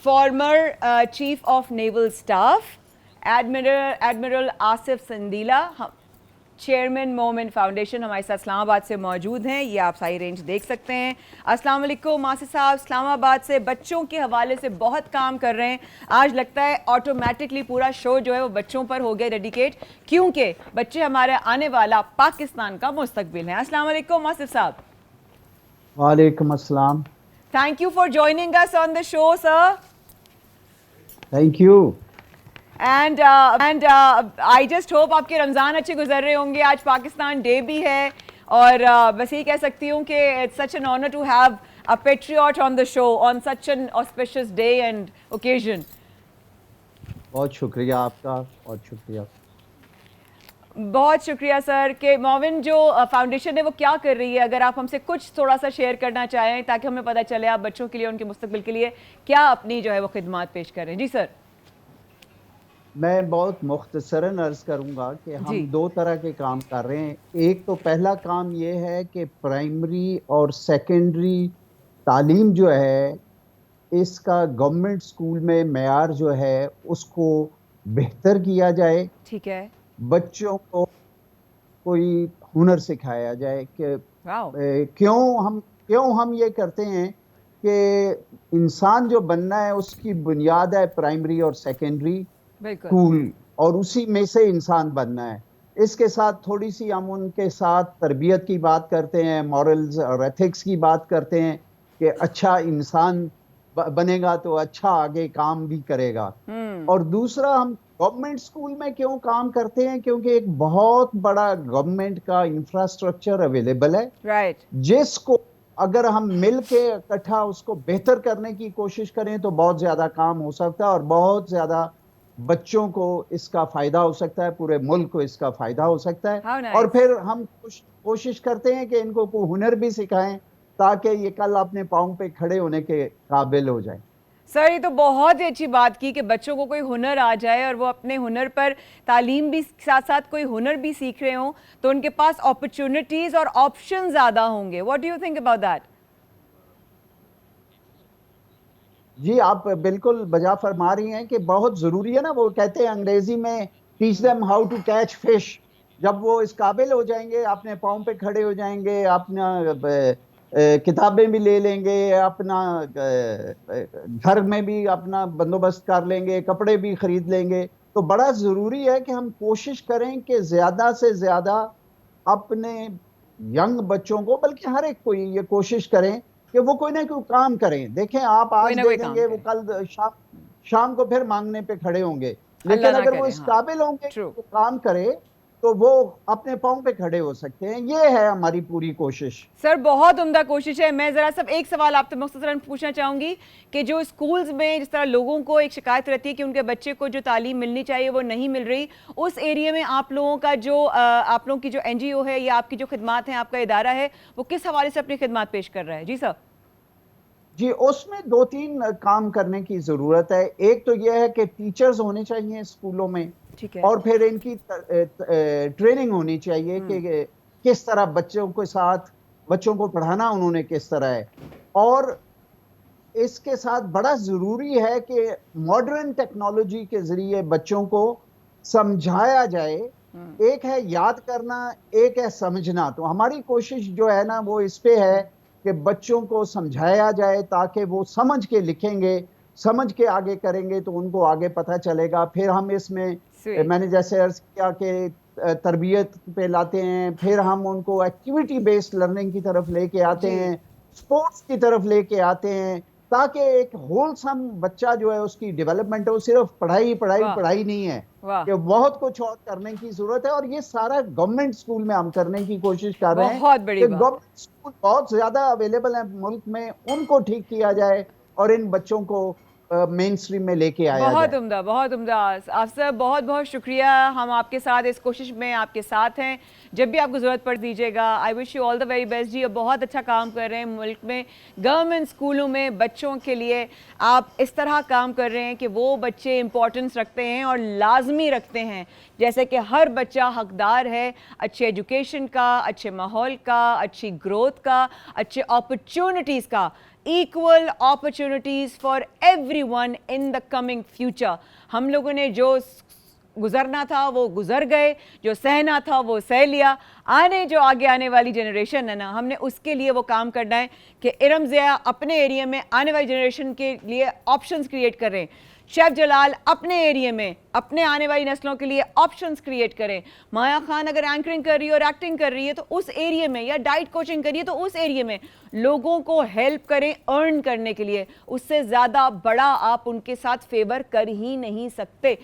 Farmer chief of naval staff admiral Asif Sandila, chairman Momin foundation हमारे साथ इस्लामाबाद से मौजूद हैं। ये आप सारी रेंज देख सकते हैं। अस्सलाम वालेकुम आसिफ साहब, इस्लामाबाद से बच्चों के हवाले से बहुत काम कर रहे हैं। आज लगता है ऑटोमेटिकली पूरा शो जो है वो बच्चों पर हो गया डेडिकेट, क्योंकि बच्चे हमारे आने वाला पाकिस्तान का मुस्तकबिल हैं। अस्सलाम वालेकुम आसिफ साहब। वालेकुम अस्सलाम। Thank you for joining us on the show sir. Thank you. And I just hope आपके रमज़ान अच्छे गुजर रहे होंगे। आज पाकिस्तान डे भी है और बस यही कह सकती हूँ कि it's such an honour to have a patriot on the show on such an auspicious day and occasion. बहुत शुक्रिया आपका, बहुत शुक्रिया। बहुत शुक्रिया सर। के मोमिन जो फाउंडेशन है वो क्या कर रही है, अगर आप हमसे कुछ थोड़ा सा शेयर करना चाहें ताकि हमें पता चले आप बच्चों के लिए, उनके मुस्तकबिल के लिए क्या अपनी जो है वो खिदमात पेश कर रहे हैं। जी सर। मैं बहुत मुख्तसरन अर्ज करूंगा कि हम दो तरह के काम कर रहे हैं। एक तो पहला काम ये है कि प्राइमरी और सेकेंडरी तालीम जो है इसका गवर्नमेंट स्कूल में मेयार जो है उसको बेहतर किया जाए। ठीक है। बच्चों को कोई हुनर सिखाया जाए कि क्यों हम ये करते हैं कि इंसान जो बनना है उसकी बुनियाद है प्राइमरी और सेकेंडरी स्कूल, और उसी में से इंसान बनना है। इसके साथ थोड़ी सी हम उनके साथ तरबियत की बात करते हैं, मॉरल्स और एथिक्स की बात करते हैं कि अच्छा इंसान बनेगा तो अच्छा आगे काम भी करेगा। और दूसरा, हम गवर्नमेंट स्कूल में क्यों काम करते हैं, क्योंकि एक बहुत बड़ा गवर्नमेंट का इंफ्रास्ट्रक्चर अवेलेबल है, जिसको अगर हम मिल के इकट्ठा उसको बेहतर करने की कोशिश करें तो बहुत ज्यादा काम हो सकता है और बहुत ज्यादा बच्चों को इसका फायदा हो सकता है, पूरे मुल्क को इसका फायदा हो सकता है। और फिर हम कोशिश करते हैं कि इनको कोई हुनर भी सिखाएं ताकि ये कल अपने पाँव पे खड़े होने के काबिल हो जाए। सर ये तो बहुत ही अच्छी बात की कि बच्चों को कोई हुनर आ जाए और वो अपने हुनर पर तालीम भी साथ साथ कोई हुनर भी सीख रहे हों तो उनके पास अपॉर्चुनिटीज और ऑप्शन ज्यादा होंगे। What do you think about that? जी आप बिल्कुल बजा फरमा रही हैं कि बहुत जरूरी है ना। वो कहते हैं अंग्रेजी में teach them how to catch fish. जब वो इस काबिल हो जाएंगे, अपने पाँव पे खड़े हो जाएंगे, अपना किताबें भी ले लेंगे, अपना घर में भी अपना बंदोबस्त कर लेंगे, कपड़े भी खरीद लेंगे, तो बड़ा जरूरी है कि हम कोशिश करें कि ज्यादा से ज्यादा अपने यंग बच्चों को, बल्कि हर एक को ये कोशिश करें कि वो कोई ना कोई काम करें। देखें आप आज दे देंगे, वो कल शाम को फिर मांगने पे खड़े होंगे, लेकिन अगर वो इस काबिल होंगे तो काम करे तो वो अपने पाँव पे खड़े हो सकते हैं। ये है हमारी पूरी कोशिश। सर बहुत उम्दा कोशिश है। मैं जरा सब एक सवाल आपसे मुख्तसरन पूछना चाहूंगी कि जो स्कूल्स में जिस तरह लोगों को एक शिकायत रहती है कि उनके बच्चे को जो तालीम मिलनी चाहिए वो नहीं मिल रही, उस एरिया में आप लोगों का जो आप लोगों की जो NGO है या आपकी जो खिदमात है, आपका इदारा है, वो किस हवाले से अपनी खिदमात पेश कर रहा है? जी सर। जी उसमें दो तीन काम करने की जरूरत है। एक तो यह है कि टीचर्स होने चाहिए स्कूलों में, और फिर इनकी ट्रेनिंग होनी चाहिए कि किस तरह बच्चों को पढ़ाना उन्होंने किस तरह है। और इसके साथ बड़ा जरूरी है कि मॉडर्न टेक्नोलॉजी के जरिए बच्चों को समझाया जाए। एक है याद करना, एक है समझना। तो हमारी कोशिश जो है ना वो इस पे है कि बच्चों को समझाया जाए ताकि वो समझ के लिखेंगे, समझ के आगे करेंगे तो उनको आगे पता चलेगा। फिर हम इसमें मैंने जैसे अर्ज किया कि तरबियत पे लाते हैं, फिर हम उनको एक्टिविटी बेस्ड लर्निंग की तरफ लेके आते हैं, स्पोर्ट्स की तरफ लेके आते हैं, ताकि एक होलसम बच्चा जो है उसकी डेवलपमेंट हो। सिर्फ पढ़ाई पढ़ाई पढ़ाई नहीं है कि बहुत कुछ और करने की जरूरत है। और ये सारा गवर्नमेंट स्कूल में हम करने की कोशिश कर रहे हैं कि गवर्नमेंट स्कूल बहुत ज्यादा अवेलेबल है मुल्क में, उनको ठीक किया जाए और इन बच्चों को मेन स्ट्रीम में लेके आया जाए। बहुत उम्दा, बहुत उम्दा। अफसर बहुत बहुत शुक्रिया। हम आपके साथ इस कोशिश में आपके साथ हैं, जब भी आपको ज़रूरत पड़ दीजिएगा। I wish you all the very best जी। बहुत अच्छा काम कर रहे हैं मुल्क में, गवर्नमेंट स्कूलों में बच्चों के लिए आप इस तरह काम कर रहे हैं कि वो बच्चे इंपॉर्टेंस रखते हैं और लाजमी रखते हैं, जैसे कि हर बच्चा हकदार है अच्छे एजुकेशन का, अच्छे माहौल का, अच्छी ग्रोथ का, अच्छे अपॉर्चुनिटीज़ का। equal opportunities for everyone in the coming future. हम लोगों ने जो गुजरना था वो गुजर गए, जो सहना था वो सह लिया। जो आगे आने वाली जनरेशन है ना, हमने उसके लिए वो काम करना है कि इरम ज़िया अपने एरिया में आने वाली जनरेशन के लिए ऑप्शंस क्रिएट करें, शेफ जलाल अपने एरिया में अपने आने वाली नस्लों के लिए ऑप्शंस क्रिएट करें, माया खान अगर एंकरिंग कर रही है और एक्टिंग कर रही है तो उस एरिया में, या डाइट कोचिंग करिए तो उस एरिया में लोगों को हेल्प करें अर्न करने के लिए। उससे ज़्यादा बड़ा आप उनके साथ फेवर कर ही नहीं सकते।